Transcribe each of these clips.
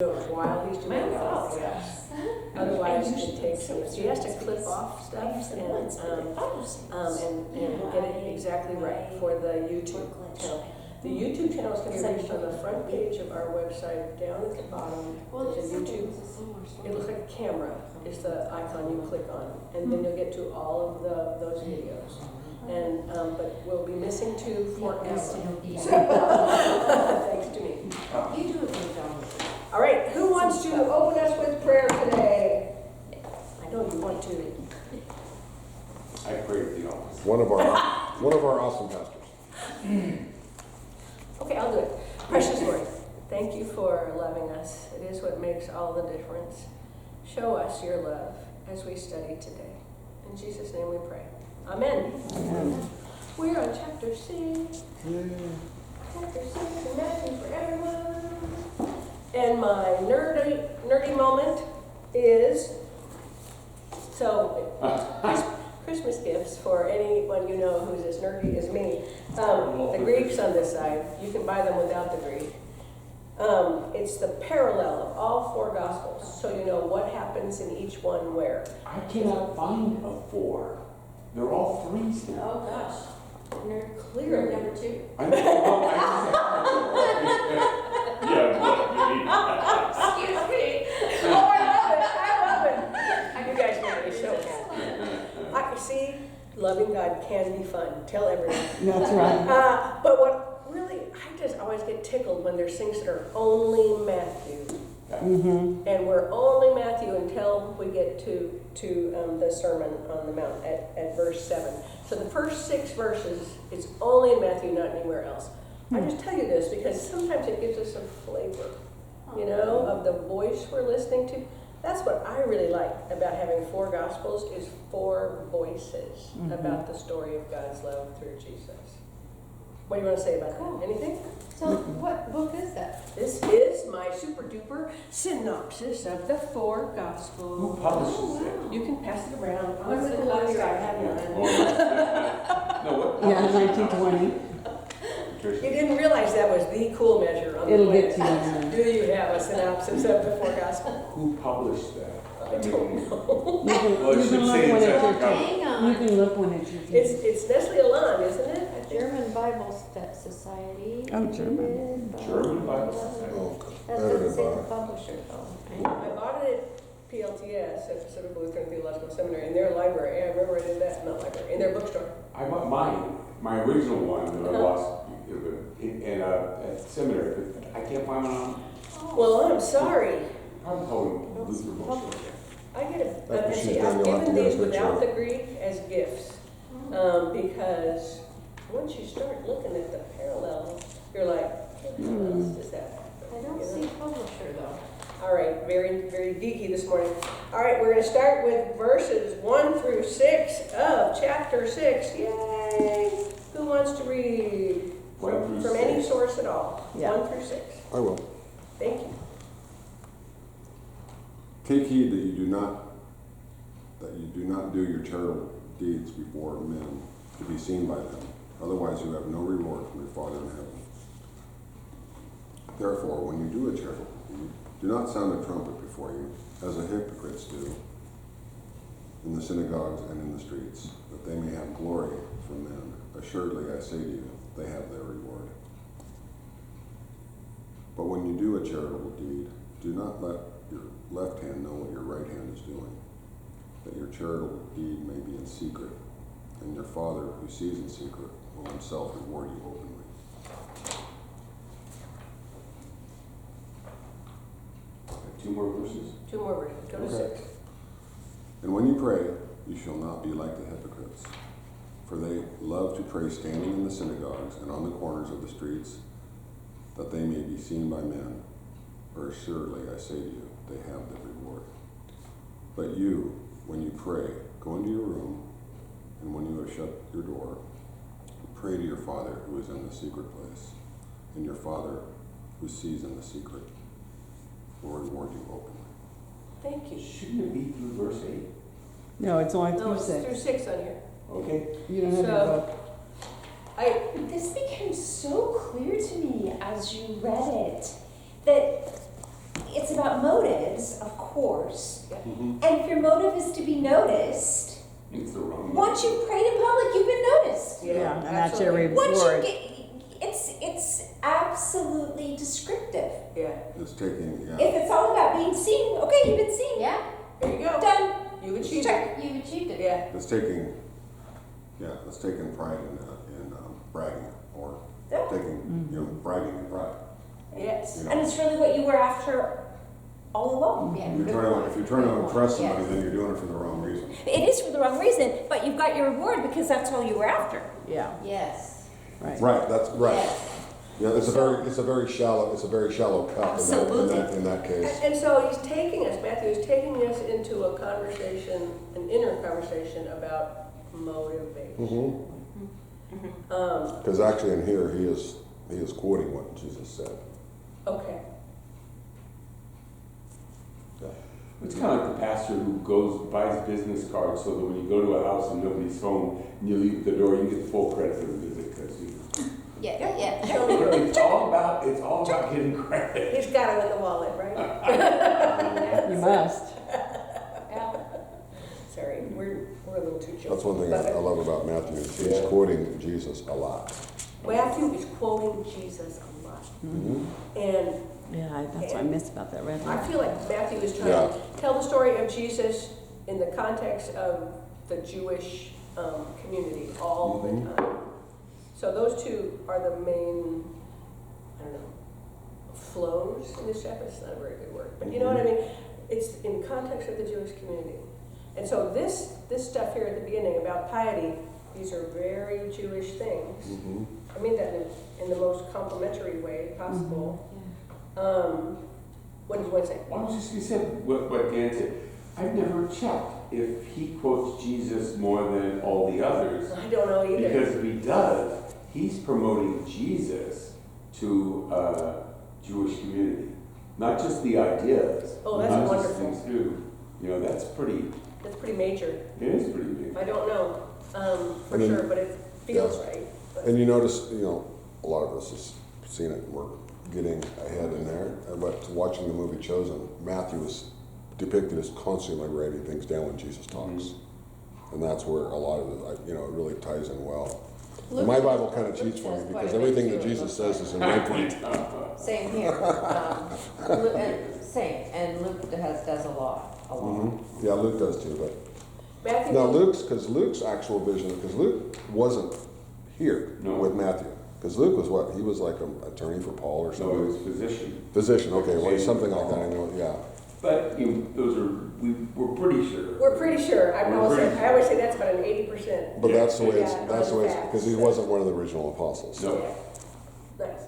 while he's doing it. Yes. Otherwise, it takes him. So he has to clip off stuff and get it exactly right for the YouTube channel. The YouTube channel is going to be reached on the front page of our website. Down at the bottom, there's a YouTube. It looks like a camera. It's the icon you click on, and then you'll get to all of those videos. And but we'll be missing two forever. Thanks to me. You do a good job. All right, who wants to open us with prayer today? I know you want to. I pray at the office. One of our awesome pastors. Okay, I'll do it. Precious Lord, thank you for loving us. It is what makes all the difference. Show us your love as we study today. In Jesus' name we pray. Amen. Amen. We're on chapter 6. Chapter 6 in Matthew for everyone. And my nerdy moment is, Christmas gifts for anyone you know who's as nerdy as me. The Greeks on this side, you can buy them without the Greek. It's the parallel of all four Gospels, so you know what happens in each one where. I cannot find a 4. They're all 3s now. Oh gosh. And they're Clearly. number 2. I know. Excuse me. Oh, I love it. You guys make me so happy. I see, loving God can be fun. Tell everyone. That's right. But what really, I just always get tickled when there's things that are only Matthew. Mm-hmm. And we're only Matthew until we get to the Sermon on the Mount at verse 7. So the first 6 verses is only in Matthew, not anywhere else. I just tell you this because sometimes it gives us a flavor, of the voice we're listening to. That's what I really like about having 4 Gospels is 4 voices about the story of God's love through Jesus. What do you want to say about that? Anything? So what book is that? This is my super duper synopsis of the 4 Gospels. Who publishes it? You can pass it around. What's the copyright? I have none. No, what? Yeah, 1920. You didn't realize that was the cool measure on It'll the get to planet. you. Do you have a synopsis of the 4 Gospels? Who published that? I don't know. You can Well, it look should say when it's it's at your the turn. Hang on. You can look when it's your turn. It's Nestle Aland, isn't it? German Bible Society. Oh, German. German Bible Society. That doesn't say the publisher though. I bought it at PLTS, at Pacific Lutheran Theological Seminary, in their library. I remember I did that, not library, in their bookstore. I bought my original one that I lost at seminary. But I can't find one on. Well, I'm sorry. Probably called Luther Bookstore. I get it. That's what See, she's I've done. You'll have to given get us these a without picture. the Greek as gifts because once you start looking at the parallels, you're like, how else does that happen? I don't see publisher though. All right, very, very geeky this morning. All right, we're going to start with verses 1 through 6 of chapter 6. Yay! Who wants to read? 1 through From any 6. source at all. Yeah. 1 through 6. I will. Thank you. Take heed that you do not do your charitable deeds before men to be seen by them. Otherwise you have no reward from your Father in heaven. Therefore, when you do a charitable deed, do not sound a trumpet before you, as the hypocrites do in the synagogues and in the streets, that they may have glory from men. Assuredly, I say to you, they have their reward. But when you do a charitable deed, do not let your left hand know what your right hand is doing, that your charitable deed may be in secret, and your Father who sees in secret will himself reward you openly. Two more verses. 2 more verses. Go to Okay. 6. And when you pray, you shall not be like the hypocrites, for they love to pray standing in the synagogues and on the corners of the streets, that they may be seen by men. For assuredly I say to you, they have their reward. But you, when you pray, go into your room, and when you have shut your door, pray to your Father who is in the secret place, and your Father who sees in the secret will reward you openly. Thank you. Shouldn't it be through verse 8? No, it's only No, through it's through 6. 6 on here. Okay. You don't have your So- book. This became so clear to me as you read it that it's about motives, of course. Mhm. And if your motive is to be noticed, It's the wrong. once you prayed in public, you've been noticed. Yeah, and that's your absolutely. Once you reward. get, it's absolutely descriptive. Yeah, It's taking, yeah. If it's all about being seen, okay, you've been seen. Yeah, there you go. Done. You achieved it. Check. you've achieved it. Yeah, It's taking, yeah, it's taking pride in bragging, or Yeah. taking, bragging in pride. yes. You know? And it's really what you were after all along. Yeah. If you're trying to impress somebody, Yes. then you're doing it for the wrong reason. It is for the wrong reason, but you've got your reward because that's all you were after. Yeah, Yes. right. Right, that's right. Yes. Yeah, it's a very shallow cup Absolutely. in that case. And so Matthew is taking us into a conversation, an inner conversation about motivation. Because actually in here, he is quoting what Jesus said. Okay. Yeah. It's kind of like the pastor who buys business cards so that when you go to a house and nobody's home and you leave the door, you get full credit for the visit because you. Yeah, yeah. It's all about getting credit. He's got it in the wallet, right? You must. Yeah. Sorry, we're a little too children. That's one thing I love about Matthew, is he's quoting Jesus a lot. Matthew is quoting Jesus a lot. And Yeah, that's what I missed about that red I line. feel like Matthew is trying Yeah. to tell the story of Jesus in the context of the Jewish community all the time. So those two are the main, I don't know, flows in this chapter. It's not a very good word, but you know what I mean? It's in context of the Jewish community. And so this stuff here at the beginning about piety, these are very Jewish things. I mean that in the most complimentary way possible. What did you want to say? Well, I was just going to say what Dan said. I've never checked if he quotes Jesus more than all the others. I don't know either. Because if he does, he's promoting Jesus to a Jewish community. Not just the ideas. Oh, that's not just wonderful. things too. That's pretty major. it is pretty big. I don't know for And then- sure, but it feels Yeah. right. But And you notice, a lot of us has seen it, we're getting ahead in there, but watching the movie Chosen, Matthew is depicted as constantly writing things down when Jesus talks. And that's where a lot of it, it really ties in well. And my Bible kind of cheats for me because everything that Jesus says is in red print. Same here. Same, and Luke does a lot. Yeah, Luke does too, but Matthew, now Luke's actual vision, because Luke wasn't here No. with Matthew. Because Luke was what? He was like an attorney for Paul or So something? it was physician. Physician, okay, well, something like that, I know, yeah. But we're pretty sure. we're pretty sure. I We're always pretty say, I always say that's about an 80%. But that's the way Yeah, because he wasn't one of the original apostles. No. Yeah. Nice.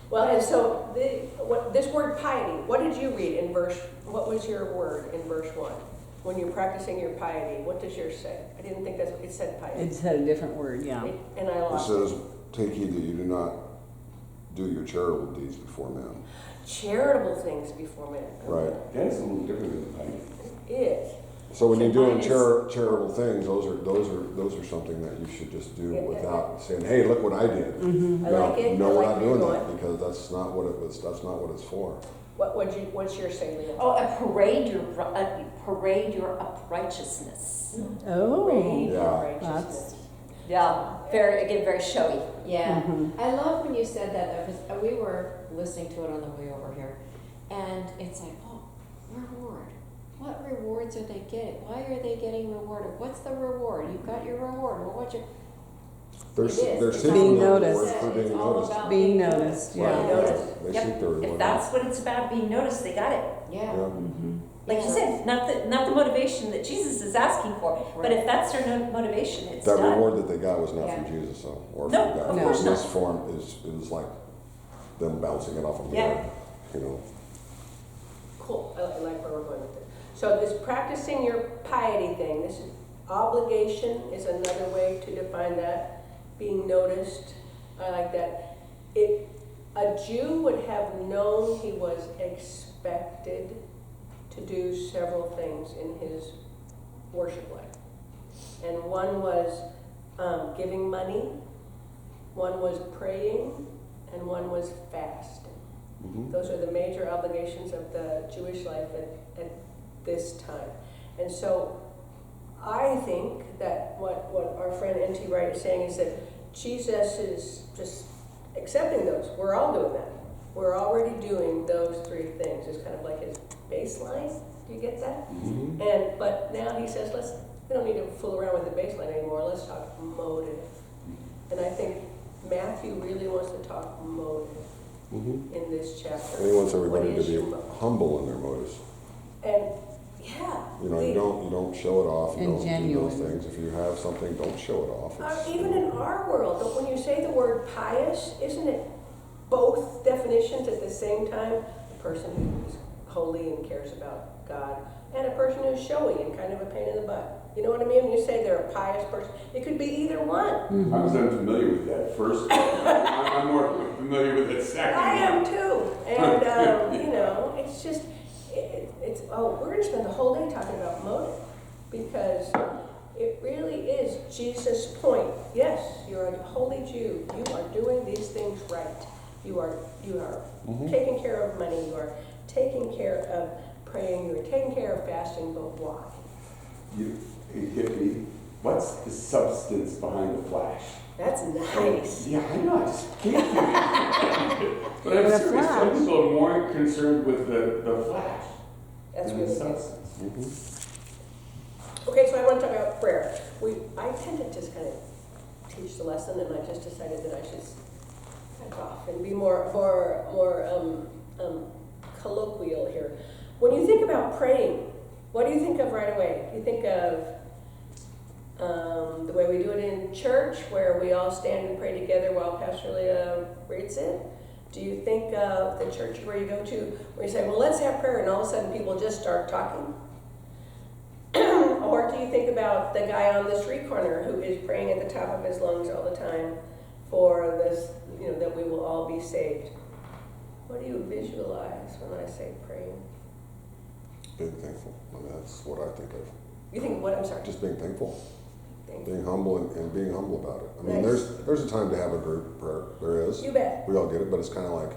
Well, and so this word piety, what did you read in what was your word in verse 1? When you're practicing your piety, what does yours say? I didn't think that's what it said, piety. It said a different word, yeah. And I It lost it. says, take heed that you do not do your charitable deeds before men. Charitable things before men. Right. That's a little different than the piety. It is. So when you're doing Mine is- charitable things, those are something that you should just do Yeah, without saying, hey, look what I did. I like it. No, I we're like not where you're doing that going. because that's not what it was. That's not what it's for. What's your say, Leah? Oh, parade your uprightness. Oh, Parade your Yeah. righteousness. Yeah, very showy. Yeah, I love when you said that though, because we were listening to it on the way over here, and it's like, oh, reward. What rewards are they getting? Why are they getting rewarded? What's the reward? You've got your reward. Well, what's your? They're It is. they're It's seeking Being the noticed. reward for being It's all noticed. about being noticed, yeah. Being noticed. They Yep. seek their If reward. that's what it's about, being noticed, they got it. Yeah. Yeah. Like you said, not the motivation that Jesus is asking for, but if that's their motivation, it's That done. reward that they got was not Yeah. from Jesus, though, or No, from God. of No. course In not. this form, it was like them bouncing it off of the Yeah. air, Cool. I like where we're going with it. So this practicing your piety thing, this is obligation is another way to define that. Being noticed. I like that. A Jew would have known he was expected to do several things in his worship life. And one was giving money, one was praying, and one was fasting. Mhm. Those are the major obligations of the Jewish life at this time. And so I think that what our friend N.T. Wright is saying is that Jesus is just accepting those. We're all doing that. We're already doing those three things. It's kind of like his baseline. Do you get that? Mhm. But now he says, we don't need to fool around with the baseline anymore. Let's talk motive. And I think Matthew really wants to talk motive Mhm. in this chapter. And he wants What everybody to is be your motive? humble in their motives. And yeah, You know, you don't show it off. You And don't do genuine. those things. If you have something, don't show it off. even in our world, but when you say the word pious, isn't it both definitions at the same time? A person who's holy and cares about God, and a person who's showy and kind of a pain in the butt. You know what I mean? When you say they're a pious person, it could be either one. I was unfamiliar with that first. I'm more familiar with the second. I am one. too. And, you know, it's just, we're going to spend the whole day talking about motive because it really is Jesus' point. Yes, you're a holy Jew. You are doing these things right. You are taking care of money. You are taking care of praying. You are taking care of fasting, but why? Hey, hippie, what's the substance behind the flash? That's nice. Yeah, I know, I just can't do it. But I'm The serious, some flash. people are more concerned with the flash That's than the really nice. substance. Okay, so I want to talk about prayer. I tend to just kind of teach the lesson, and I just decided that I should back off and be more colloquial here. When you think about praying, what do you think of right away? Do you think of the way we do it in church, where we all stand and pray together while Pastor Leah reads it? Do you think of the church where you go to, where you say, well, let's have prayer, and all of a sudden people just start talking? Or do you think about the guy on the street corner who is praying at the top of his lungs all the time for this, that we will all be saved? What do you visualize when I say praying? Being thankful. I mean, that's what I think of. You think what? I'm sorry. Just being thankful. Thank you. Being humble and being humble about it. I mean, Nice. there's a time to have a group prayer. There is. You bet. We all get it, but it's kind of like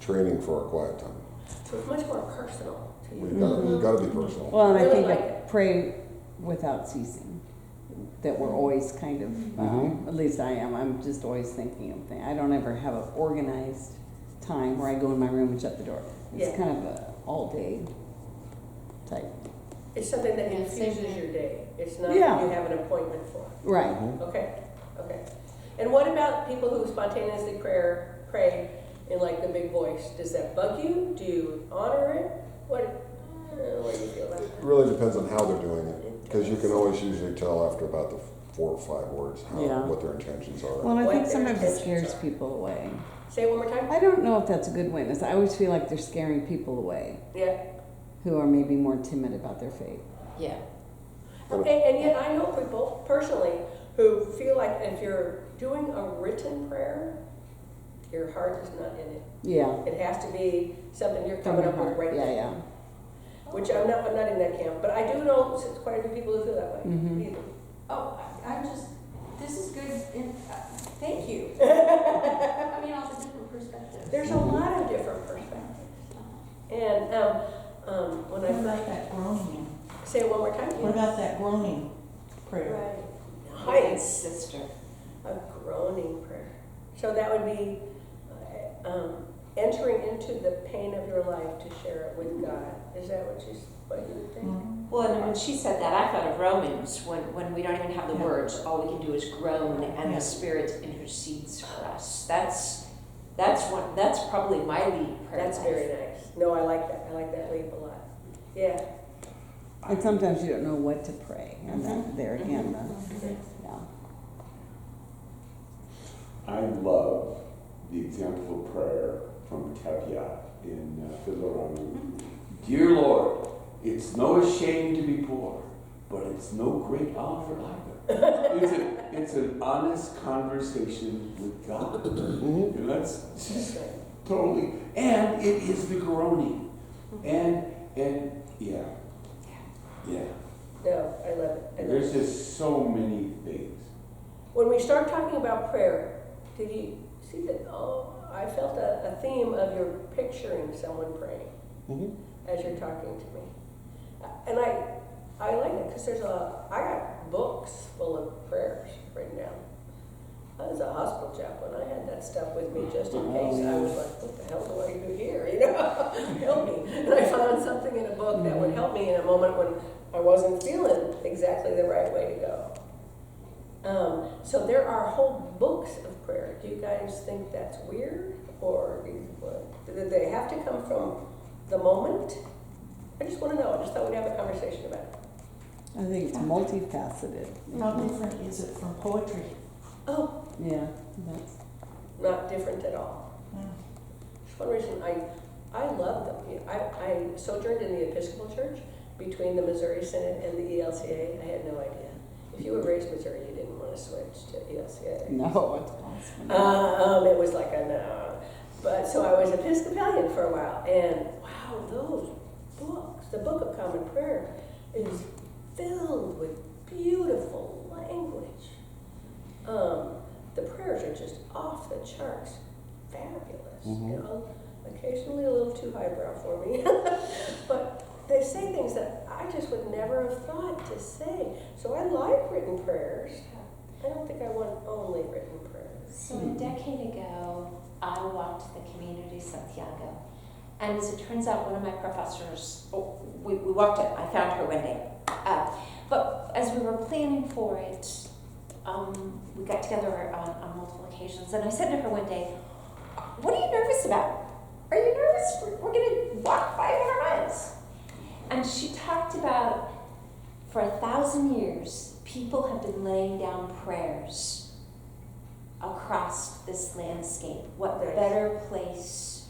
training for a quiet time. So it's much more personal to you. You gotta be personal. Well, and I Really think like of it. pray without ceasing. That we're always kind of, at least I am, I'm just always thinking of things. I don't ever have an organized time where I go in my room and shut the door. It's Yeah. kind of a all day type. It's something that Yeah, same infuses here. your day. It's not Yeah. that you have an appointment for. Right. Okay. And what about people who spontaneously pray in like the big voice? Does that bug you? Do you honor it? What do you feel about It that? really depends on how they're doing it, because you can always usually tell after about the 4 or 5 words Yeah. what their intentions are. Well, and I What think their sometimes it intentions scares are. people away. Say it one more time. I don't know if that's a good witness. I always feel like they're scaring people away Yeah. who are maybe more timid about their faith. Yeah. Okay, and yet I know people personally who feel like if you're doing a written prayer, your heart is not in it. Yeah. It has to be something you're From coming your up with heart. right Yeah, then. yeah. Which I'm not in that camp, but I do know quite a few people who feel that way. Mhm. Oh, I'm just, this is good, and, thank you. I mean, all the different perspectives. There's a lot of different perspectives. And when What I about that groaning? say it one more time. What about that groaning prayer? Right. Nice, sister. A groaning prayer. So that would be entering into the pain of your life to share it with God. Is that what you would think? Well, and when she said that, I thought of Romans, when we don't even have the Yeah. words, all we can do is groan, and Yeah. the Spirit intercedes for us. That's probably my lead prayer. That's life. very nice. No, I like that. I like that leap a lot. Yeah. And sometimes you don't know what to pray. And that, there again, yeah. I love the example of prayer from Tapia in Fiddler on the Roof. Dear Lord, it's no shame to be poor, but it's no great honor either. It's an honest conversation with God. And that's just totally, and it is the groaning. And yeah. No, I love it. I love There's it. just so many things. When we start talking about prayer, did you see that? Oh, I felt a theme of your picturing someone praying Mhm. as you're talking to me. And I like it because I got books full of prayers written down. I was a hospital chaplain. I had that stuff with me just in case. I was like, what the hell do I do here? You know, help me. And I found something in a book that would help me in a moment when I wasn't feeling exactly the right way to go. So there are whole books of prayer. Do you guys think that's weird? Or do they have to come from the moment? I just want to know. I just thought we'd have a conversation about it. I think it's multifaceted. How different is it from poetry? Oh, Yeah, that's, not different at all. That's one reason I love them. You know, I sojourned in the Episcopal Church between the Missouri Synod and the ELCA. I had no idea. If you were raised Missouri, you didn't want to switch to ELCA. no, it's awesome. It was like a no. But so I was Episcopalian for a while, and wow, those books, the Book of Common Prayer is filled with beautiful language. The prayers are just off the charts, fabulous. You know, occasionally a little too highbrow for me, but they say things that I just would never have thought to say. So I like written prayers. I don't think I want only written prayers. So a decade ago, I walked the community Santiago, and as it turns out, one of my professors, we walked it, I found her one day. But as we were planning for it, we got together on multiple occasions, and I said to her one day, what are you nervous about? Are you nervous? We're going to walk 500 miles. And she talked about, for 1,000 years, people have been laying down prayers across this landscape. What better place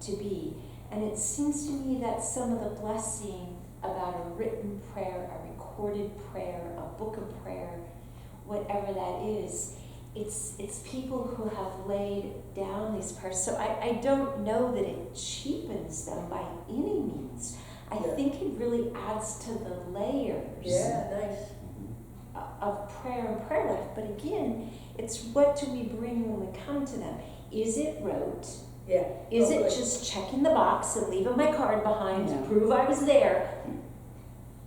to be? And it seems to me that some of the blessing about a written prayer, a recorded prayer, a book of prayer, whatever that is, it's people who have laid down these prayers. So I don't know that it cheapens them by any means. I think it really adds to the layers of prayer and prayer life. But again, it's what do we bring when we come to them? Is it rote? Yeah. Is it just checking the box and leaving my card behind to prove I was there?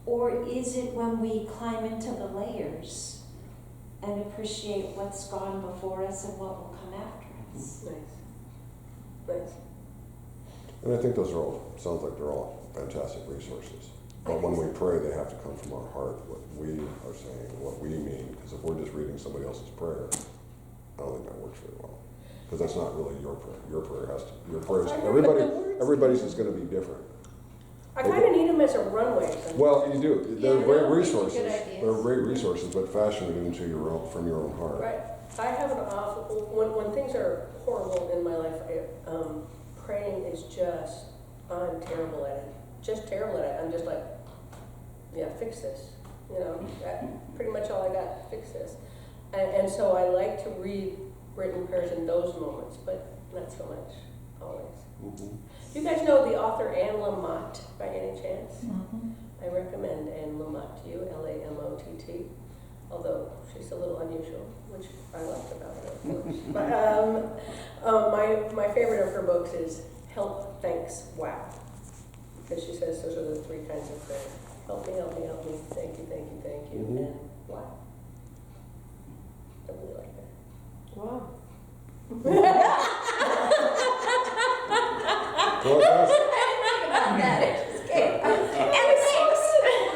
Or is it when we climb into the layers and appreciate what's gone before us and what will come after us? Nice. And I think those are all, sounds like they're all fantastic resources. But when we pray, they have to come from our heart, what we are saying, what we mean. Because if we're just reading somebody else's prayer, I don't think that works very well. Because that's not really your prayer. Your prayer has to, your prayers, everybody's is going to be different. I kind of need them as a runway. Well, you do. They're Yeah, great no, resources. good ideas. They're great resources, but fashion it into your own, from your own heart. Right. I have an awful, when things are horrible in my life, praying is just, I'm terrible at it. Just terrible at it. I'm just like, yeah, fix this. You know, that's pretty much all I got, fix this. And so I like to read written prayers in those moments, but not so much always. Mm-hmm. You guys know the author Anne Lamott by any chance? I recommend Anne Lamott to you, Lamott, although she's a little unusual, which I liked about her, of course. But my favorite of her books is Help, Thanks, Wow. Because she says those are the three kinds of prayer. Help me, help me, help me, thank you, thank you, thank you, and wow. I really like that. Wow. Well, that's,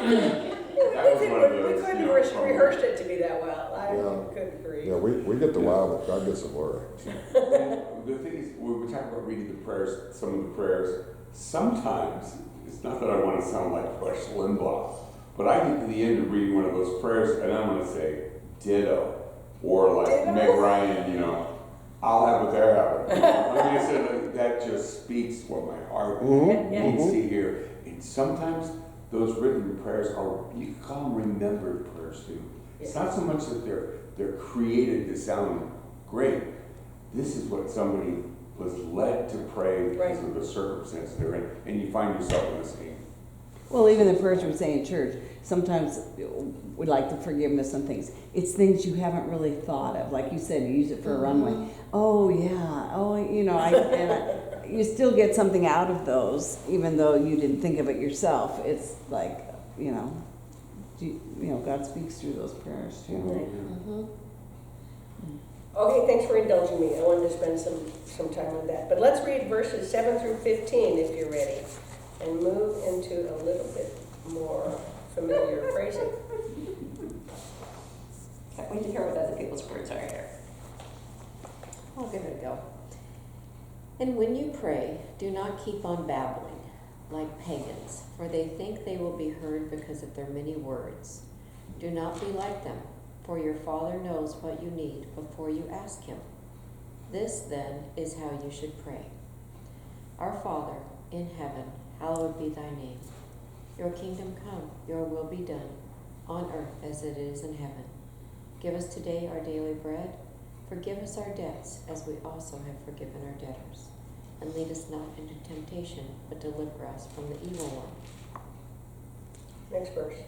We couldn't rehearse it to be that well. I couldn't agree. yeah, we get the wow, but God gets the glory. The thing is, when we talk about reading the prayers, some of the prayers, sometimes, it's not that I want to sound like Rush Limbaugh, but I get to the end of reading one of those prayers and I'm going to say, ditto. Or like Ditto? Meg Ryan, you know, I'll have what they're having. I mean, I said, like, that just speaks what my heart needs to hear. And sometimes those written prayers are, you call them remembered prayers too. It's not so much that they're created to sound great. This is what somebody was led to pray because of the circumstance they're in, and you find yourself in the same Well, even the prayers we say in church, sometimes we like the forgiveness on things. It's things you haven't really thought of. Like you said, you use it for a runway. Oh, yeah. Oh, you know, you still get something out of those, even though you didn't think of it yourself. It's like, you know, God speaks through those prayers too. Mm-hmm. Okay, thanks for indulging me. I wanted to spend some time on that. But let's read verses 7 through 15 if you're ready, and move into a little bit more familiar phrasing. Can't wait to hear what other people's words are here. I'll give it a go. And when you pray, do not keep on babbling like pagans, for they think they will be heard because of their many words. Do not be like them, for your Father knows what you need before you ask Him. This, then, is how you should pray. Our Father, in heaven, hallowed be thy name. Your kingdom come, your will be done, on earth as it is in heaven. Give us today our daily bread. Forgive us our debts, as we also have forgiven our debtors. And lead us not into temptation, but deliver us from the evil one. Next verse.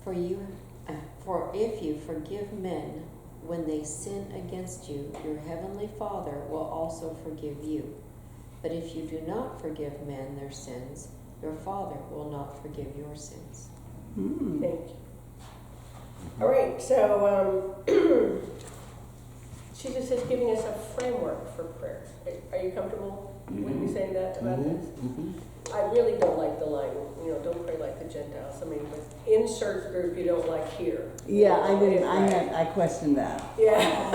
For if you forgive men when they sin against you, your heavenly Father will also forgive you. But if you do not forgive men their sins, your Father will not forgive your sins. Mm. Thank you. All right, so Jesus is giving us a framework for prayer. Are you comfortable with me saying that about this? I really don't like the line, don't pray like the Gentiles. I mean, but insert group you don't like here. Yeah, I didn't. I questioned that. Yeah.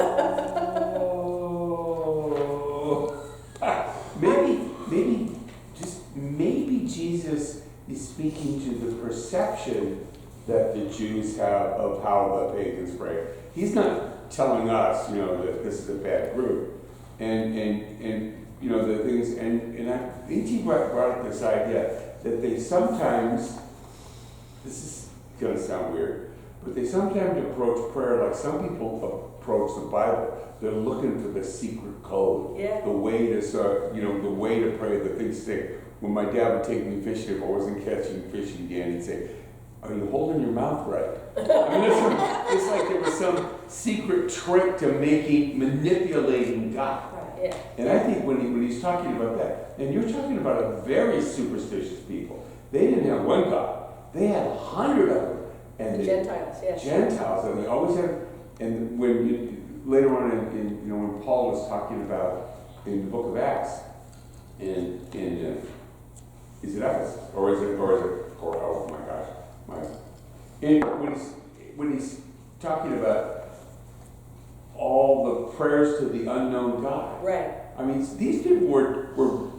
Maybe Jesus is speaking to the perception that the Jews have of how the pagans pray. He's not telling us, that this is a bad group. And the things, and I think he brought up this idea that they sometimes, this is going to sound weird, but they sometimes approach prayer like some people approach the Bible. They're looking for the secret code, Yeah. the way to start, the way to pray, the things stick. When my dad would take me fishing, if I wasn't catching fish again, he'd say, "Are you holding your mouth right?" I mean, it's like there was some secret trick to manipulating God. Yeah. And I think when he's talking about that, and you're talking about a very superstitious people. They didn't have one God; they had 100 of them. And The Gentiles, yes. Gentiles, and they always had. And later on when Paul was talking about in the Book of Acts, is it Ephesus or oh my gosh, when he's talking about all the prayers to the unknown God. Right. I mean, these people were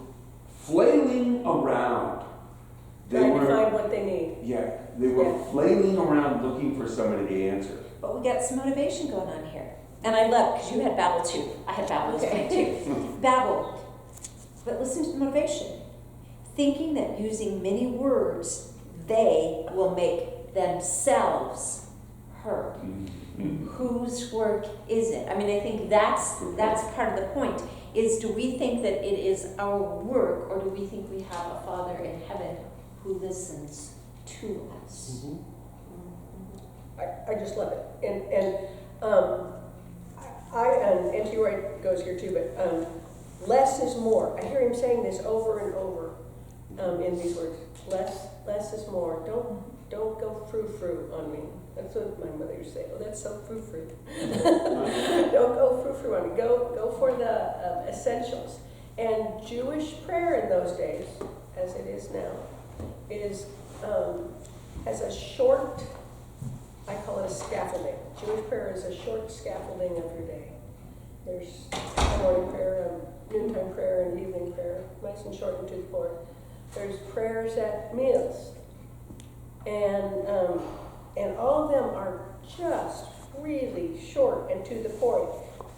flailing around. Trying to find what they need. Yeah, they were flailing around looking for somebody to answer. But we got some motivation going on here. And I love, because you had Babel too. I had Babel this way too. Babel. But listen to the motivation. Thinking that using many words, they will make themselves heard. Mm-hmm. Whose work is it? I mean, I think that's part of the point, is do we think that it is our work, or do we think we have a Father in heaven who listens to us? Mm-hmm. I just love it. And Anti-Roy goes here too, but less is more. I hear him saying this over and over in these words. Less is more. Don't go frou-frou on me. That's what my mother used to say. Oh, that's so frou-frou. Don't go frou-frou on me. Go for the essentials. And Jewish prayer in those days, as it is now, has a short, I call it a scaffolding. Jewish prayer is a short scaffolding of your day. There's morning prayer, noontime prayer, and evening prayer, nice and short and to the point. There's prayers at meals, and all of them are just really short and to the point.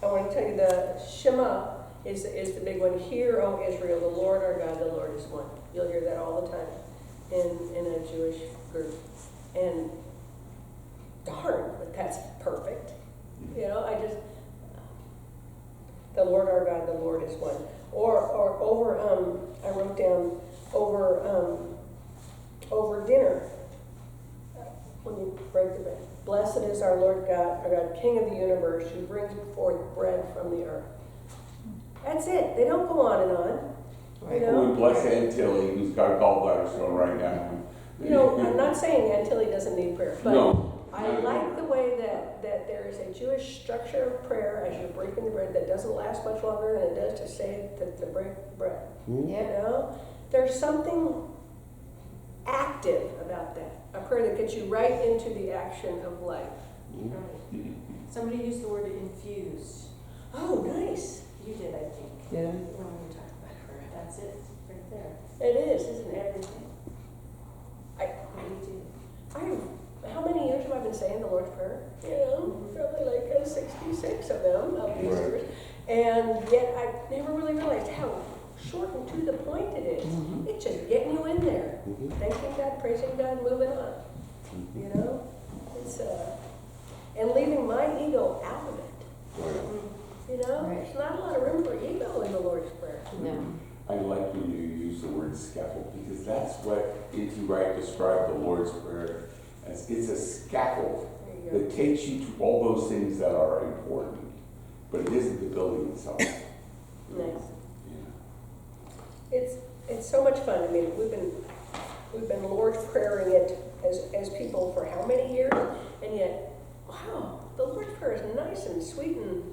I want to tell you the Shema is the big one. Hear, O Israel, the Lord our God, the Lord is one. You'll hear that all the time in a Jewish group. And darn, but that's perfect. The Lord our God, the Lord is one. Or over, I wrote down over dinner. break the bread. Blessed is our Lord God, our God, King of the universe, who brings forth bread from the earth. That's it. They don't go on and on. Right. You know? We bless Aunt Tilly, who's got a gallbladder stone right now. You know, I'm not saying Aunt Tilly doesn't need prayer, but No. I like the way that there is a Jewish structure of prayer as you're breaking the bread that doesn't last much longer than it does to say to break the bread. You Yeah. know? There's something active about that. A prayer that gets you right into the action of life. Right. Somebody used the word infused. Oh, nice. You did, I think. Yeah. When we were talking about prayer. That's it, right there. It is, isn't it? Everything. What do you do? How many years have I been saying the Lord's Prayer? You know, probably like 66 of them, of these Right. years. And yet I never really realized how short and to the point it is. It's just getting you in there. Thanking God, praising God, moving on. You know? It's, and leaving my ego out of it. You know? Right. There's not a lot of room for ego in the Lord's Prayer. No. I like when you use the word scaffold, because that's what N.T. Wright described the Lord's Prayer as. It's a scaffold There you go. that takes you to all those things that are important, but it isn't the building itself. Nice. Yeah. It's so much fun. I mean, we've been Lord's prayering it as people for how many years, and yet, wow, the Lord's Prayer is nice and sweet and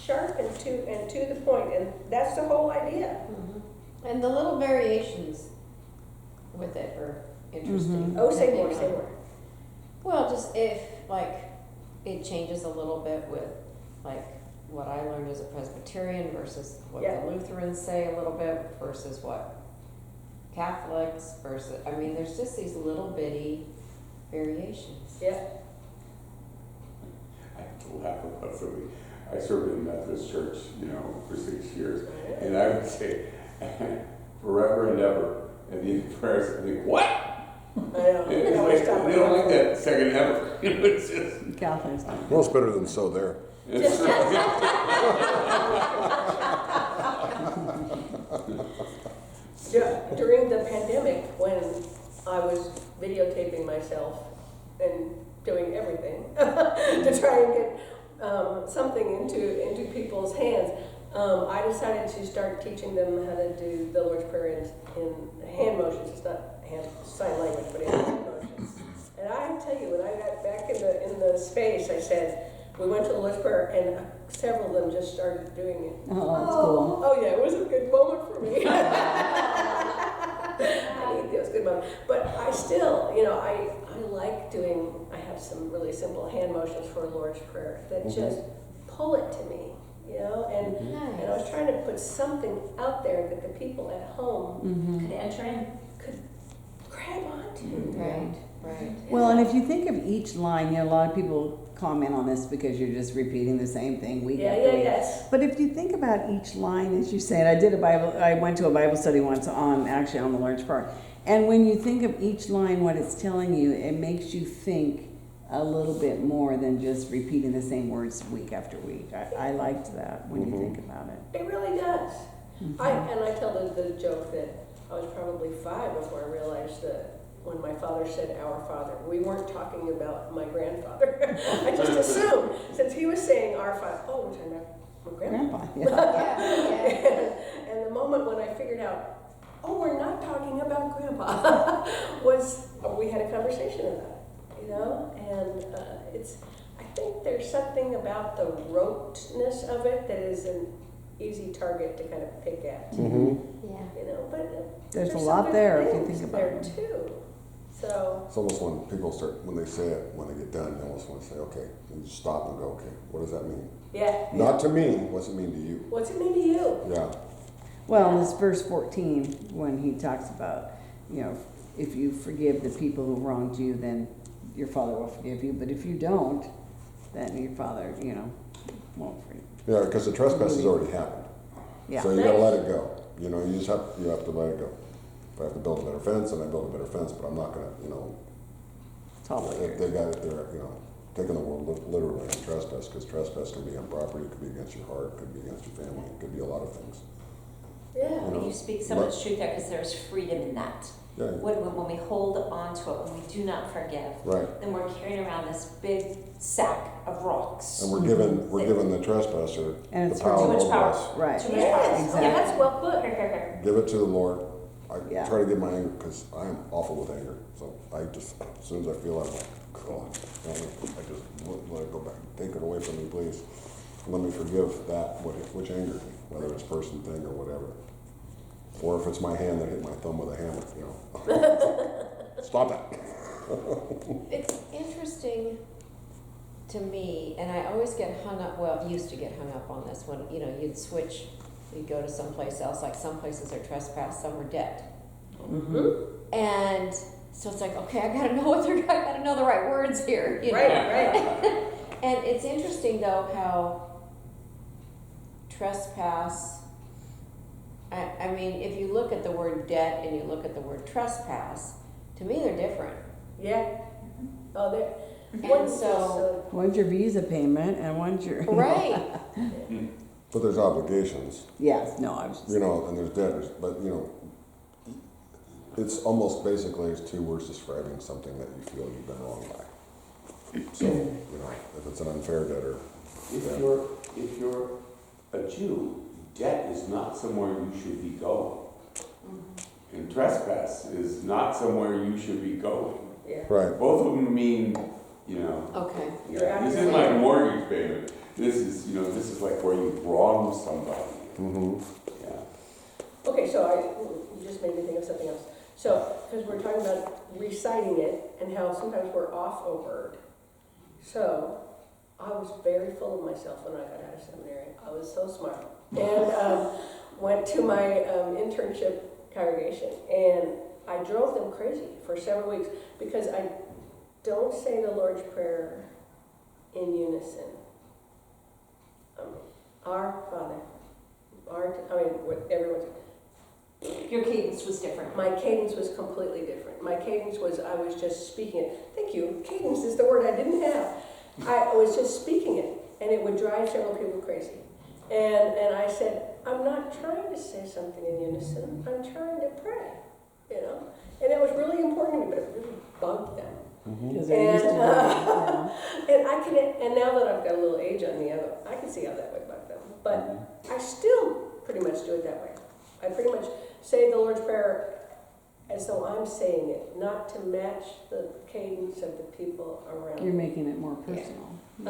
sharp and to the point, and that's the whole idea. And the little variations with it are interesting. Oh, say more, depending say on- more. Well, just if, like, it changes a little bit with, like, what I learned as a Presbyterian versus what Yeah. the Lutherans say a little bit versus what Catholics versus, I mean, there's just these little bitty variations. Yeah. I have to laugh about something. I served in a Methodist church, for 6 years, and I would say, forever and ever, at the end of prayers, I think, what? I know. And it's like, they don't like that second ever. It's just, Catherine's. Well, it's better than so there. it's Yeah, during the pandemic, when I was videotaping myself and doing everything to try and get something into people's hands, I decided to start teaching them how to do the Lord's Prayer in hand motions. It's not sign language, but in hand motions. And I tell you, when I got back in the space, I said, we went to the Lord's Prayer, and several of them just started doing it. Oh, that's cool. Oh yeah, it was a good moment for me. It was a good moment. But I still, I like doing, I have some really simple hand motions for a Lord's Prayer that just pull it to me, and I was trying to put something out there that the people at home Could enter in. could grab onto. Right, right. Well, and if you think of each line, a lot of people comment on this because you're just repeating the same thing week after week. Yes. But if you think about each line, as you said, I went to a Bible study once on the Lord's Prayer. And when you think of each line, what it's telling you, it makes you think a little bit more than just repeating the same words week after week. I liked that when you think about it. It really does. I tell the joke that I was probably 5 before I realized that when my father said "Our Father," we weren't talking about my grandfather. I just assumed, since he was saying "Our Father," oh, we're talking about my grandpa. Grandpa, yeah. And the moment when I figured out, oh, we're not talking about grandpa, was we had a conversation about it, and I think there's something about the roteness of it that is an easy target to kind of pick at, Yeah. but There's a some lot good there if you things think about there it. too. So, It's almost when people when they say it, when they get done, they almost want to say, okay, and just stop and go, okay, what does that mean? yeah. Not to me, what's it mean to you? What's it mean to you? Yeah. Well, in this verse 14, when he talks about, if you forgive the people who wronged you, then your Father will forgive you. But if you don't, then your Father, won't forgive. Yeah, because the trespass has already happened. Yeah. So you gotta let it go. You have to let it go. If I have to build a better fence, then I build a better fence, but I'm not gonna, It's all if like they got it there, taking the word literally on trespass, because trespass can be on property, it could be against your heart, it could be against your family, it could be a lot of things. Yeah. You speak so much truth there because there's freedom in that. Yeah. When we hold on to it, when we do not forgive, Right. then we're carrying around this big sack of rocks. And we're giving the trespasser And the it's power Too much over power. us. Right. Too much Yes, power. Exactly. yeah, that's well put. Give it to the Lord. I Yeah. try to get my anger because I am awful with anger. So I just, as soon as I feel I'm like, God, I just let it go back. Take it away from me, please. Let me forgive that which angered me, whether it's person, thing, or whatever. Or if it's my hand that hit my thumb with a hammer, you know. Stop that. It's interesting to me, and I always get hung up, well, used to get hung up on this when, you know, you'd switch, you'd go to someplace else, like some places are trespass, some are debt. Mm-hmm. And so it's like, okay, I gotta know the right words here, you know? Right. And it's interesting though how trespass, I mean, if you look at the word debt and you look at the word trespass, to me they're different. Yeah. Oh, there. And so, One's your visa payment and one's your. right, But there's obligations, Yes, no, I was just. you know, and there's debtors. But, you know, it's almost basically it's two words describing something that you feel you've been wronged by. So, you know, if it's an unfair debtor, If yeah. you're a Jew, debt is not somewhere you should be going. And trespass is not somewhere you should be going. Yeah. Right. Both of them mean, you know, okay. yeah, this is my mortgage payment. This is, you know, this is like where you wrong somebody. Mm-hmm. Yeah. Okay, so you just made me think of something else. So, because we're talking about reciting it and how sometimes we're off a word. So, I was very full of myself when I got out of seminary. I was so smart. And went to my internship congregation, and I drove them crazy for several weeks because I don't say the Lord's Prayer in unison. Our Father, everyone's. Your cadence was different. My cadence was completely different. My cadence was, I was just speaking it. Thank you. Cadence is the word I didn't have. I was just speaking it, and it would drive several people crazy. And I said, I'm not trying to say something in unison. I'm trying to pray, you know. And it was really important to me, but it really bugged them. Because they're used to doing it, And now that I've got a little age on me, I can see how that would bug them. But I still pretty much do it that way. I pretty much say the Lord's Prayer as though I'm saying it, not to match the cadence of the people around You're me. making it more personal. And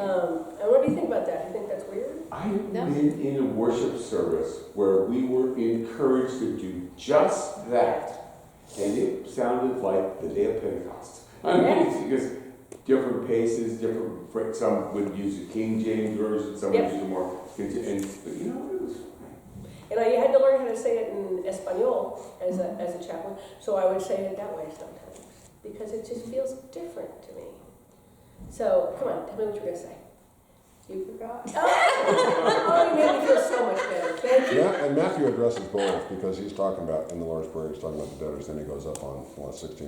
what do you think about that? Do you think that's weird? I've No. been in a worship service where we were encouraged to do just that. And it sounded like the day of Pentecost. I mean, it's because different paces, some would use a King James version, some would Yep. use a more, but you know, it was fine. And I had to learn how to say it in Espanol as a chaplain, so I would say it that way sometimes, because it just feels different to me. So, come on, tell me what you're going to say. You forgot? Oh, you made me feel so much better. Thank you. Yeah, and Matthew addresses both because he's talking about, in the Lord's Prayer, he's talking about the debtors, then he goes up on 14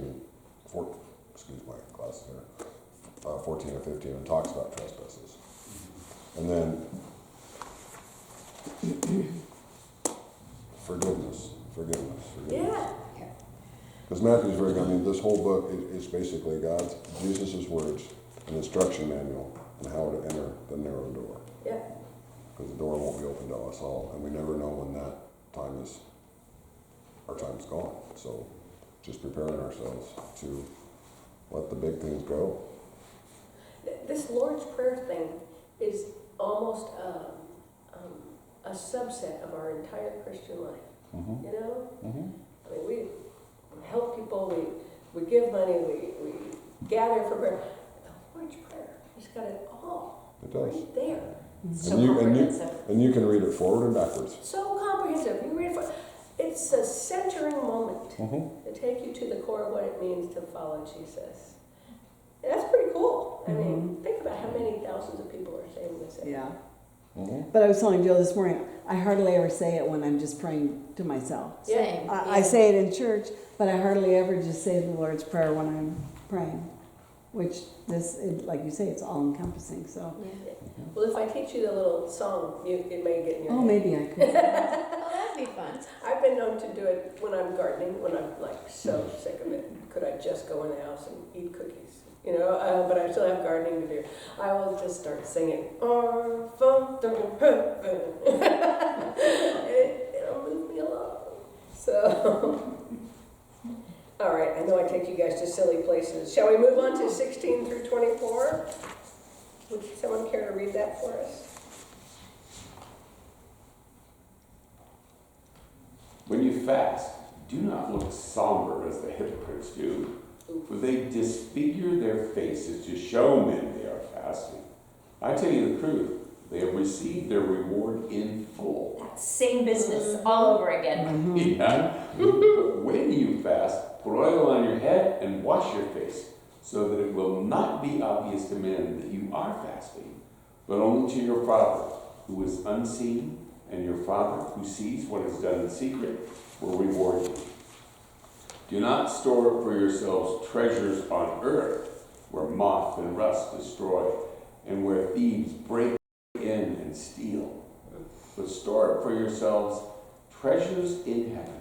and 15 and talks about trespasses. And then forgiveness. Yeah. Because Matthew's very good. I mean, this whole book is basically Jesus' words, an instruction manual on how to enter the narrow door. Yeah. Because the door won't be open to us all, and we never know when our time's gone. So just preparing ourselves to let the big things go. This Lord's Prayer thing is almost a subset of our entire Christian life. Mm-hmm. You know? Mm-hmm. I mean, we help people, we give money, we gather for prayer. The Lord's Prayer has got it all. It does. Right there. So And comprehensive. you can read it forward and backwards. So comprehensive. You read it for, it's a centering moment Mm-hmm. to take you to the core of what it means to follow Jesus. And that's pretty cool. I mean, think about how many thousands of people are saying this. every Yeah. day. Mm-hmm. But I was telling Joe this morning, I hardly ever say it when I'm just praying to myself. Same. I say it in church, but I hardly ever just say the Lord's Prayer when I'm praying. which like you say, it's all encompassing, so. Yeah. Well, if I teach you the little song, it may get in your Oh, head. maybe I could. Oh, that'd be fun. I've been known to do it when I'm gardening, when I'm like so sick of it. Could I just go in the house and eat cookies? You know, but I still have gardening to do. I will just start singing. Our Father in heaven. It'll move me along. So, all right, I know I take you guys to silly places. Shall we move on to 16 through 24? Would someone care to read that for us? When you fast, do not look somber as the hypocrites do, for they disfigure their faces to show men they are fasting. I tell you the truth, they have received their reward in full. That same business all over again. Yeah. But when you fast, put oil on your head and wash your face, so that it will not be obvious to men that you are fasting, but only to your Father who is unseen, and your Father who sees what is done in secret will reward you. Do not store up for yourselves treasures on earth, where moth and rust destroy, and where thieves break in and steal. But store up for yourselves treasures in heaven,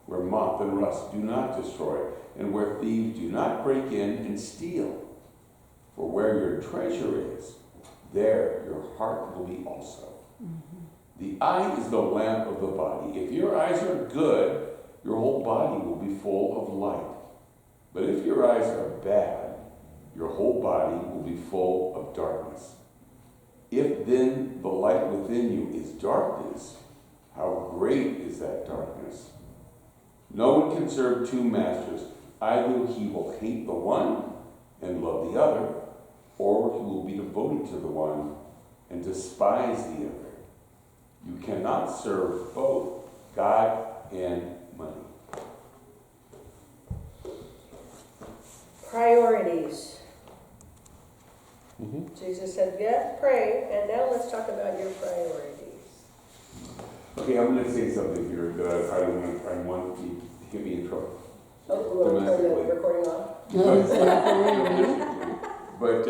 where moth and rust do not destroy, and where thieves do not break in and steal. For where your treasure is, there your heart will be also. The eye is the lamp of the body. If your eyes are good, your whole body will be full of light. But if your eyes are bad, your whole body will be full of darkness. If then the light within you is darkness, how great is that darkness? No one can serve two masters. Either he will hate the one and love the other, or he will be devoted to the one and despise the other. You cannot serve both God and money. Priorities. Jesus said, yeah, pray, and now let's talk about your priorities. Okay, I'm going to say something here that I don't want to get me in trouble. Oh, we want to turn the recording off? But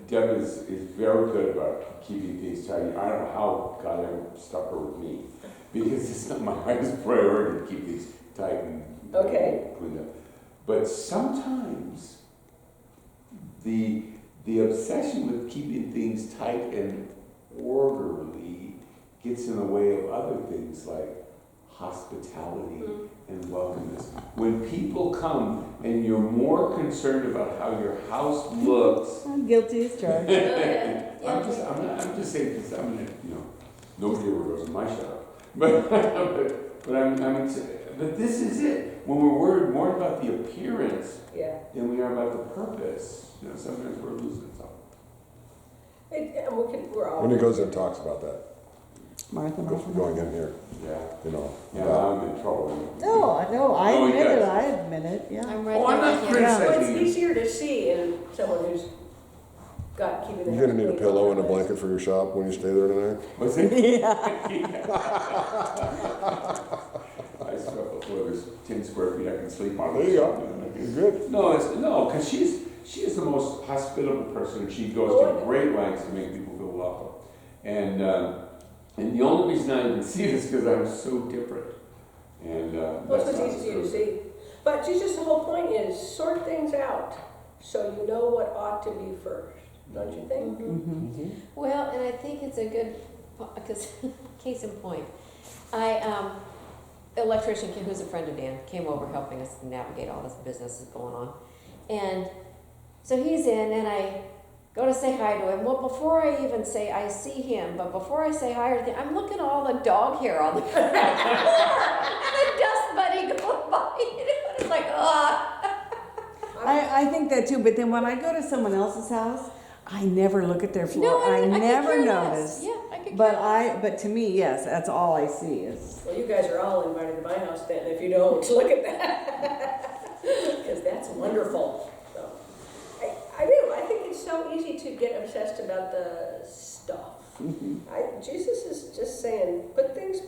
Deb is very good about keeping things tidy. I don't know how God ever stuck her with me, because it's not my highest priority to keep things tight and cleaned up. But sometimes the obsession with keeping things tight and orderly gets in the way of other things like hospitality and welcomeness. When people come and you're more concerned about how your house looks, I'm guilty as charged. I'm just saying because I'm gonna, nobody ever goes in my shop, but but this is it. When we're worried more about the appearance than we are about the purpose, sometimes we're losing something. We're all. When he goes and talks about that, Martha. going in here, Yeah, about- I'm in trouble. No, I Oh, admit yes. it, I admit it, yeah. I'm right Oh, there I'm not with you. Yeah. Well, criticizing it's you. easier to see in someone who's got keeping. you're gonna need a pillow and a blanket for your shop when you stay there tonight. What's it? Yeah. I slept before there's 10 square feet I can sleep on. There you go. You're good. No, because she is the most hospitable person, and she goes to great lengths to make people feel welcome. And the only reason I even see this is because I'm so different. And Well, that's it's not easy to true. see. But just the whole point is sort things out so you know what ought to be first, don't you think? Well, and I think it's a good, because case in point, electrician who's a friend of Dan came over helping us navigate all this business that's going on, and so he's in, and I go to say hi to him. Well, before I even say I see him, but before I say hi or anything, I'm looking at all the dog hair on the floor and the dust bunny going by. It's like, I think that too, but then when I go to someone else's house, I never look at their floor. No, I could never care less. notice. Yeah, I could But care less. but to me, yes, that's all I see is. Well, you guys are all invited to my house then, if you don't, look at that. Because that's wonderful. So, I do, I think it's so easy to get obsessed about the stuff. Jesus is just saying, put things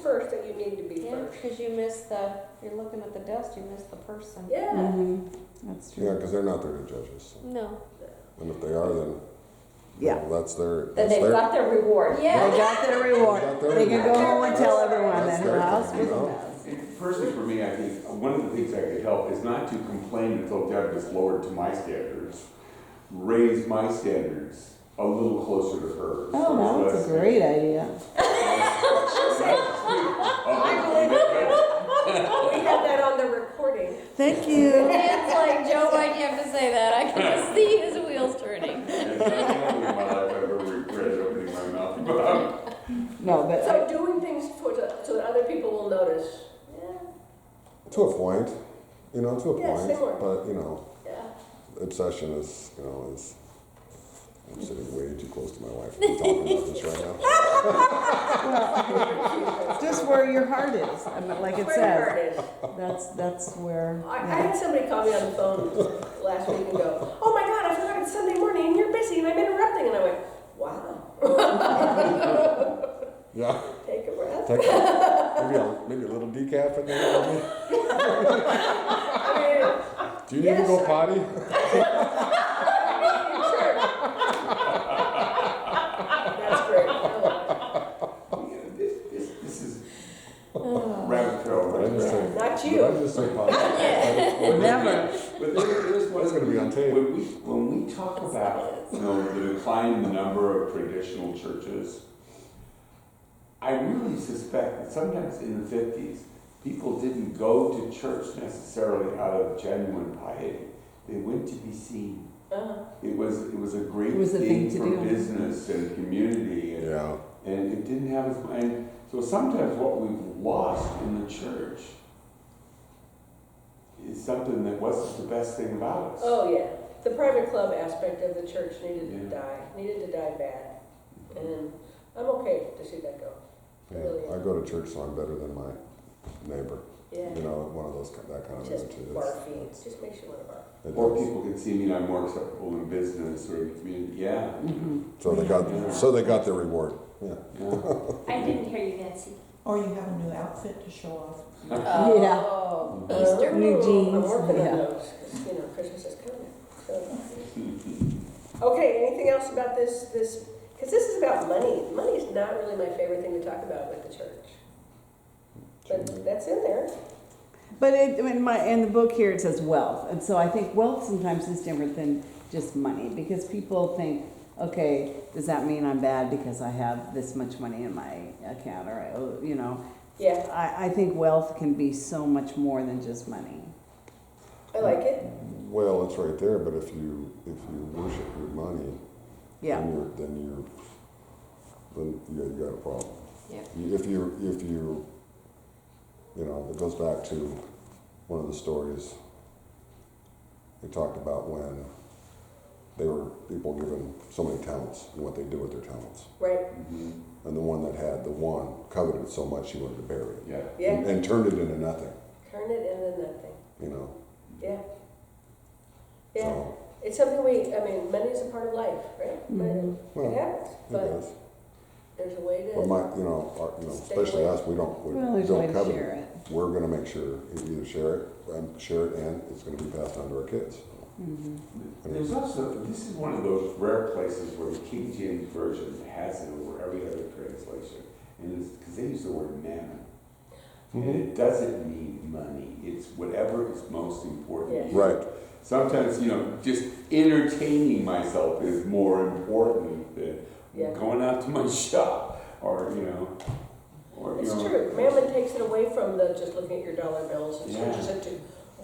first that you need to be Yeah, first. because you're looking at the dust, you miss the person. Yeah. That's true. Yeah, because they're not there to judge us. No. And if they are, then Yeah. well, that's their. Then That's they've their, got their reward. They got their reward. They got their They can go reward. home and tell everyone That's that their her house thing, was you a know? mess. And personally, for me, I think one of the things that could help is not to complain until Deb is lowered to my standards. Raise my standards a little closer to hers. Oh, that's a great idea. We have that on the recording. Thank you. It's like, Joe, why'd you have to say that? I can just see his wheels turning. It's not the only in my life I've ever regretted opening my mouth about. No, but So doing things so that other people will notice. Yeah, To a point, to a Yeah, point. similar. But yeah. obsession is, I'm sitting way too close to my wife to be talking about this right now. just where your heart is, I mean, like it Where your heart says. is. That's where. I had somebody call me on the phone last week and go, "Oh my God, I forgot it's Sunday morning and you're busy and I'm interrupting." And I went, "Wow." Yeah. Take a breath. Maybe a little decaf in there. I mean, Do you need to go Yes, potty? sure. That's great. I like it. This is rabbit trail. But I just say, Not but you. I just say potty. Never. But there's one That's gonna be on tape. When we talk about the decline in the number of traditional churches, I really suspect that sometimes in the 50s, people didn't go to church necessarily out of genuine piety. They went to be seen. It was a great It was the thing thing to for do. business and community, and, Yeah. and it didn't have as much. And so sometimes what we've lost in the church is something that wasn't the best thing about us. Oh, yeah. The private club aspect of the church needed Yeah. to die bad. And I'm okay to see that go. Yeah. I go to church, so I'm better than my neighbor. Yeah. One of those, that kind of Just attitude. barfy. It just makes you want to barf. It Or does. people can see me, I'm more acceptable in business or in the community. Yeah. So they got their reward. Yeah. I didn't hear you, Nancy. Or you have a new outfit to show off. Oh, Easter. New jeans, I'm working yeah. on those, because, Christmas is coming. So. Okay, anything else about this, because this is about money. Money is not really my favorite thing to talk about with the church. But that's in there. But in the book here it says wealth, and so I think wealth sometimes is different than just money, because people think, okay, does that mean I'm bad because I have this much money in my account, or Yeah, I think wealth can be so much more than just money. I like it. Well, it's right there, but if you worship your money, Yeah. then you got a problem. Yeah. If you it goes back to one of the stories they talked about when they were people given so many talents and what they do with their talents. Right. And the one that had the one coveted it so much he wanted to bury it. Yeah. Yeah. And turned it into nothing, Turn it into nothing. Yeah. Yeah. So, It's something money is a part of life, right? Mhm. Well, It happens, it but does. there's a way to. But Stay especially away. us, we don't Well, there's a way don't to covet share it. it. We're gonna make sure you either share it and it's gonna be passed on to our kids. Mm-hmm. There's also, this is one of those rare places where the King James Version has it over every other translation. And it's because they use the word mammon. And it doesn't mean money. It's whatever is most important to you. Right. Sometimes, just entertaining myself is more important than Yeah. going out to my shop or, It's true. Mammon takes it away from just looking at your dollar bills and Yeah. switches it to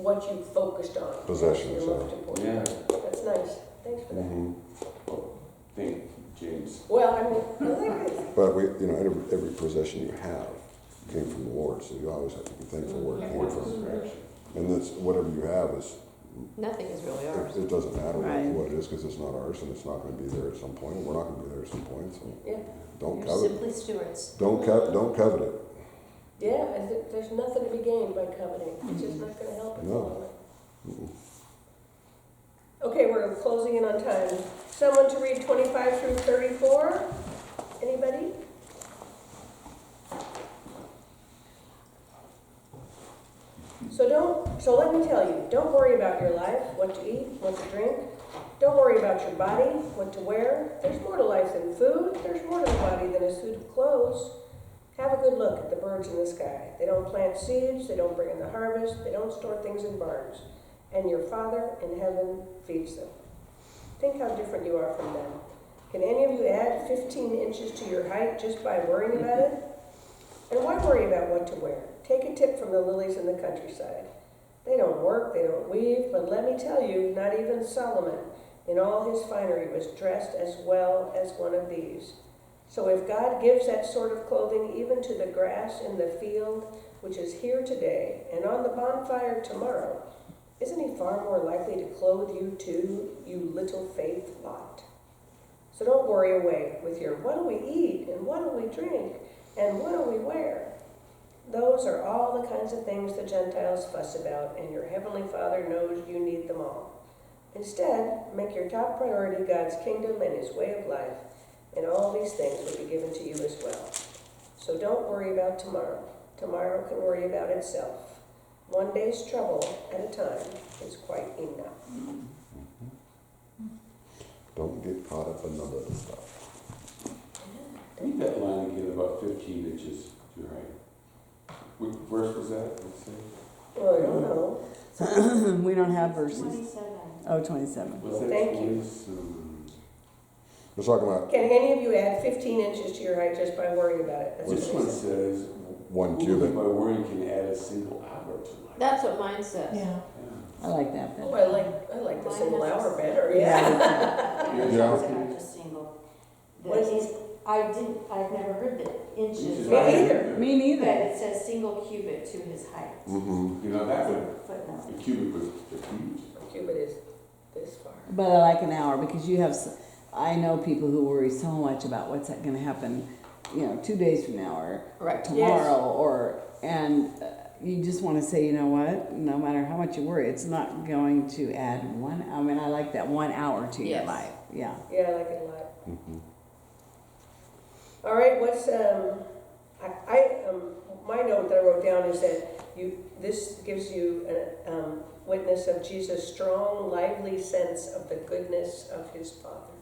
what you focused on. Possessions, Your most important. Yeah. That's nice. Thanks for that. Thank you, James. Well, I like it. But every possession you have came from the Lord, so you always have to be thankful where it came Words of from. correction. And that's whatever you have is Nothing is really ours. it doesn't matter Right. what it is because it's not ours and it's not going to be there at some point. We're not going to be there at some point, so Yeah. don't You're covet. simply stewards. Don't covet it. Yeah, there's nothing to be gained by coveting. It's just not gonna help it. No. Okay, we're closing in on time. Someone to read 25 through 34? Anybody? So don't So let me tell you, don't worry about your life, what to eat, what to drink. Don't worry about your body, what to wear. There's more to life than food. There's more to the body than a suit of clothes. Have a good look at the birds in the sky. They don't plant seeds, they don't bring in the harvest, they don't store things in barns. And your Father in heaven feeds them. Think how different you are from them. Can any of you add 15 inches to your height just by worrying about it? And why worry about what to wear? Take a tip from the lilies in the countryside. They don't work, they don't weave, but let me tell you, not even Solomon, in all his finery, was dressed as well as one of these. So if God gives that sort of clothing even to the grass in the field, which is here today, and on the bonfire tomorrow, isn't he far more likely to clothe you too, you little faith lot? So don't worry away with your what do we eat, and what do we drink, and what do we wear? Those are all the kinds of things the Gentiles fuss about, and your Heavenly Father knows you need them all. Instead, make your top priority God's kingdom and his way of life, and all these things will be given to you as well. So don't worry about tomorrow. Tomorrow can worry about itself. One day's trouble at a time is quite enough. Don't get caught up in the little stuff. Read that line again, about 15 inches to your height. What verse was that? Let's see. Well, I don't know. We don't have verses. 27. Oh, 27. Was that Thank you. 27? We're talking about Can any of you add 15 inches to your height just by worrying about it? That's This what one it says. says, 1 "Who cubit. by worrying can add a single hour to life." That's what mine says. Yeah. I like that Oh, better. I like the Mine single has hour a- better, yeah. Yours Yeah. is Not just single. What is this? I've never heard the Inches. inches. Me neither. Me But neither. it says single cubit to his height. Mm-hmm. You know, that would, Footnote. the cubic was huge. A cubit is this far. But I like an hour because you have, I know people who worry so much about what's going to happen, 2 days from now or Right. tomorrow and you just want to say, you know what, no matter how much you worry, it's not going to add I like that 1 hour to your Yes. life. Yeah. Yeah, I like it a lot. Mm-hmm. All right, what's, my note that I wrote down is that this gives you a witness of Jesus' strong, lively sense of the goodness of his Father.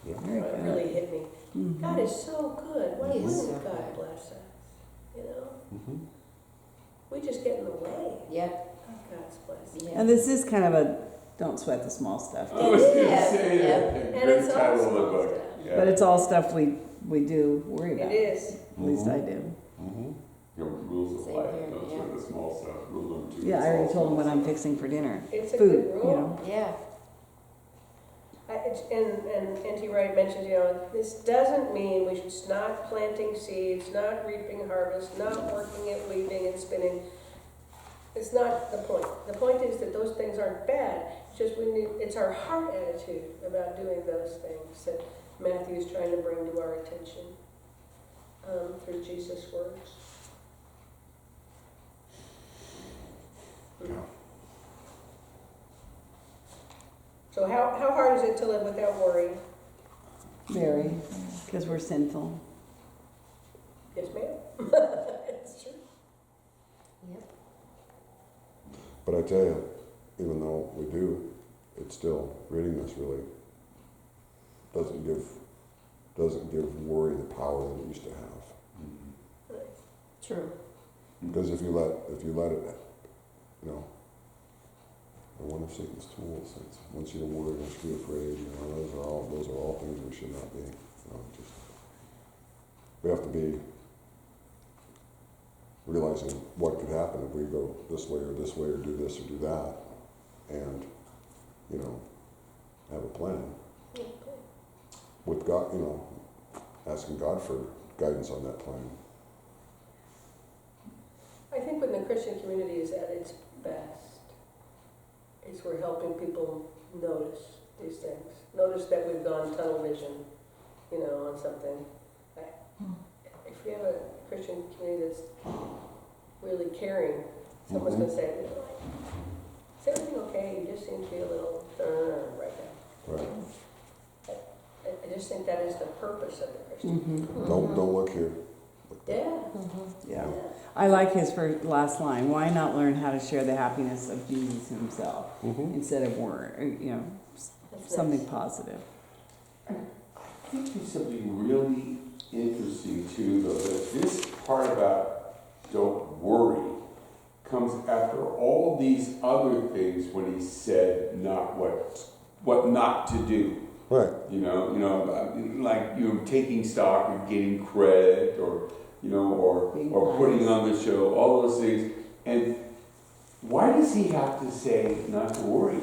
Yeah. Very It good. really hit me. Mhm. God is so good. Why He is wouldn't so God good. bless us? Mm-hmm. We just get in the way Yep. of God's blessing. Yeah. And this is kind of a don't sweat the small stuff. I was going to Yeah, say yeah. that. And Great it's all title of the small book. stuff. Yeah. But it's all stuff we do worry about. It is. At least I do. Mm-hmm. Your rules of Same life, here, those yeah. are the small stuff. Rule number 2. Yeah, is I already all told them what small I'm stuff. fixing for dinner. It's a Food, good rule. you know. Yeah. And N.T. Wright mentioned, this doesn't mean we should not planting seeds, not reaping harvest, not working at weaving and spinning. It's not the point. The point is that those things aren't bad. It's just it's our heart attitude about doing those things that Matthew's trying to bring to our attention through Jesus' words. Yeah. So how hard is it to live without worry? Very, because we're sinful. Yes, ma'am. It's true. Yep. But I tell you, even though we do, it's still, reading this really doesn't give worry the power that it used to have. Mhm. True. Because if you let it, one of Satan's tools. It's, once you're worried, once you're afraid, those are all things we should not be. We have to be realizing what could happen if we go this way, or do this, or do that, and have a plan with God. Asking God for guidance on that plan. I think when the Christian community is at its best, is we're helping people notice these things. Notice that we've gone tunnel vision, on something. If we have a Christian community that's really caring, someone's going to say, is everything okay? You just seem to be a little right now. Right. I just think that is the purpose of the Christian. Mm-hmm. Don't look here. Look Yeah. Yeah. I like his first, last line. Why not learn how to share the happiness of Jesus himself instead of That's something nice. positive. I think there's something really interesting too, though, that this part about don't worry comes after all these other things when he said not what not to do. Right. Like you're taking stock or getting credit or Being or nice. putting on the show, all those things. And why does he have to say not to worry?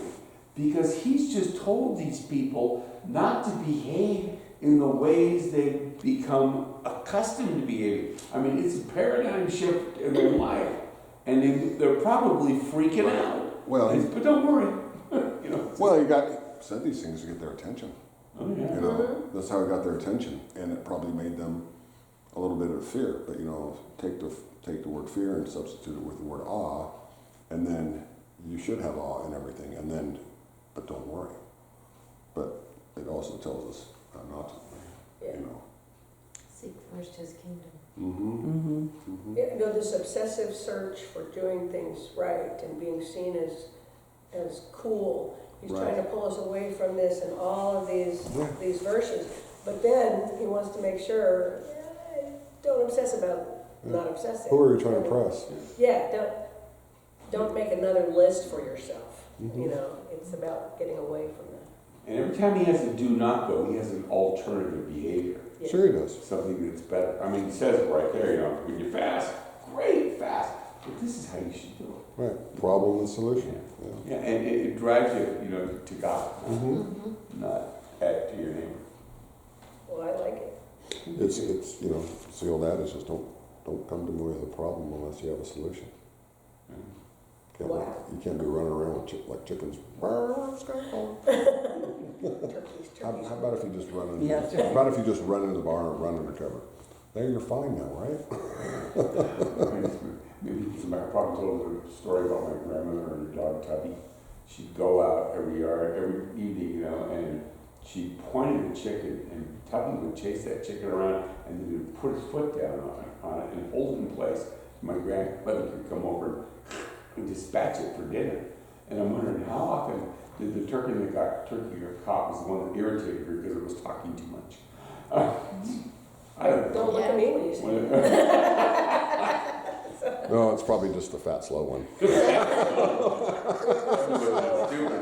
Because he's just told these people not to behave in the ways they've become accustomed to behaving. I mean, it's a paradigm shift in their life. And they're probably freaking out. Well, But don't worry. Well, he said these things to get their attention. Oh, yeah. You know, that's how he got their attention, and it probably made them a little bit of fear. But take the word fear and substitute it with the word awe, and then you should have awe in everything. But don't worry. But it also tells us not to worry. Yeah. Seek first his kingdom. Yeah, this obsessive search for doing things right and being seen as cool. He's Right. trying to pull us away from this and all of these verses. But then he wants to make sure, don't obsess about not obsessing. Who are you trying to press? Yeah, don't make another list for yourself. It's about getting away from that. And every time he has a do not go, he has an alternative behavior. Yeah. Sure he does. Something that's better. I mean, he says it right there, when you fast, great, fast. But this is how you should do it. Right. Problem and solution. Yeah. Yeah, and it drives you, to God, not to your neighbor. Well, I like it. It's the old adage is don't come to me with a problem unless you have a solution. Wow. You can't be running around like chickens. Turkeys. How about if you just run into Yeah, that's right. How about if you just run into the barn and run undercover? There, you're fine now, right? Maybe I probably told a story about my grandmother and her dog Tubby. She'd go out every evening, and she'd point at a chicken, and Tubby would chase that chicken around, and then he'd put his foot down on it and hold it in place. My grandmother could come over and dispatch it for dinner. And I'm wondering how often did the turkey that got caught was the one that irritated her because it was talking too much. I don't know. Don't look at me when you say that. No, it's probably just the fat, slow one. Stupid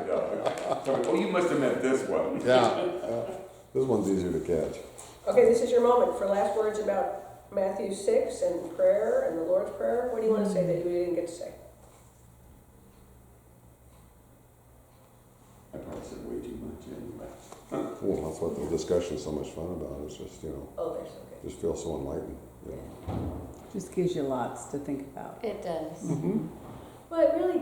dog. Oh, you must have meant this one. Yeah. This one's easier to catch. Okay, this is your moment for last words about Matthew 6 and prayer and the Lord's Prayer. What do you want to say that we didn't get to say? I probably said way too much anyway. Well, that's what the discussion's so much fun about. It's just, Oh, there's okay. just feel so enlightened. Just gives you lots to think about. It does. Well, it really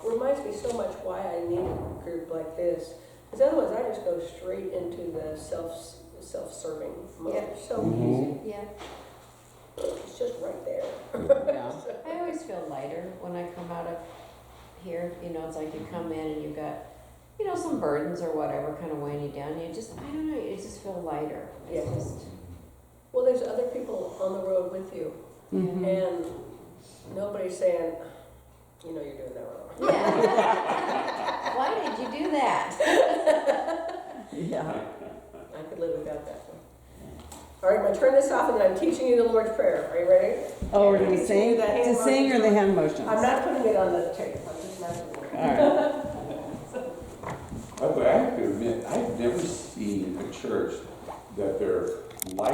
reminds me so much why I need a group like this. Because otherwise I just go straight into the self-serving mode. Yeah. So easy. Yeah. It's just right there. Yeah. I always feel lighter when I come out of here. It's like you come in and you've got, some burdens or whatever kind of weighing you down. You just, I don't know, you just feel lighter. It's Yeah. just, Well, there's other people on the road with you. And nobody's saying, you're doing that wrong. yeah. Why did you do that? Yeah. I could live without that one. All right, I'm going to turn this off and then I'm teaching you the Lord's Prayer. Are you ready? Oh, we're I'm going to teaching you sing? the hand To sing or the hand motions? I'm not putting it on the tape. I'm just messing with it. All right. By the way, I have to admit, I've never seen a church that their life